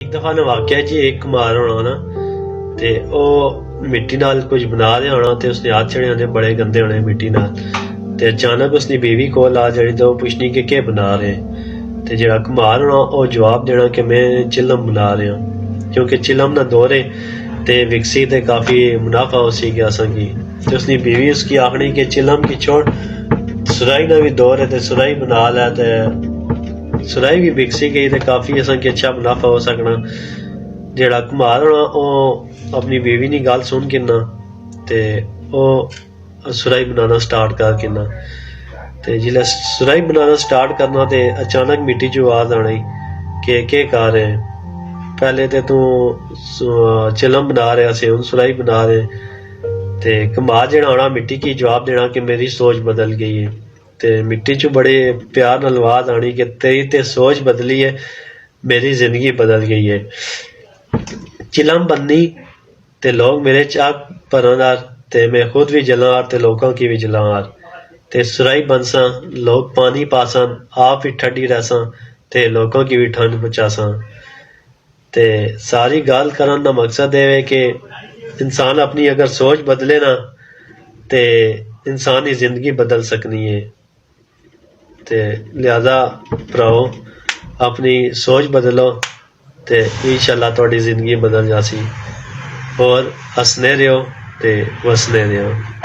एक दफा ना वाकया जी एक कुमार होना ना ते ओ मिट्टी नाल कुछ बना रहा होना ते उसने हाथ छड़े होने बड़े गंदे होने मिट्टी नाल ते अचानक उसकी बीवी कोल आ जानी तो पुछनी कि क्या बना रहे ते जेड़ा कुमार होना ओ जवाब देना कि मैं चिलम बना रहा क्योंकि चिलम ना दौरे ते विकसी ते काफी मुनाफा उसी गया संगी ते उसकी बीवी उसकी आखनी कि चिलम की छोड़ सुराई ना भी दौर है ते सुराई बना लै ते सुराई भी विकसी गई तो काफी असेंगी अच्छा मुनाफा हो सकना। जेड़ा कुमार होना ओ अपनी बीवी की गल सुन किन्ना ते ओ सुराई बनाना स्टार्ट कर किन्ना ते जिसलै सुराई बनाना स्टार्ट करना ते अचानक मिट्टी च आवाज आनी कि केह् कर रहे पहले ते तू चिलम बना रहे थे हुन सुराई बना रहे ते कुमार जेड़ा आना मिट्टी की जवाब देना कि मेरी सोच बदल गई है ते मिट्टी च बड़े प्यार नाल आवाज आनी कि तेरी ते सोच बदली है मेरी जिंदगी बदल गई है। चिलम बननी ते लोग मेरे चाक भरनार ते मैं खुद भी जलार ते लोगों की भी जलार ते सुराई बनसा लोग पानी पासन आप भी ठंडी रहसा ते लोगों की भी ठंड पहुंचासा ते सारी गाल करन दा मकसद है कि इंसान अपनी अगर सोच बदले ना ते इंसान की जिंदगी बदल सकनी है ते लिहाजा भराओ अपनी सोच बदलो ते इंशाअल्लाह थोड़ी जिंदगी बदल जासी और हसने रहो ते वसने रहो।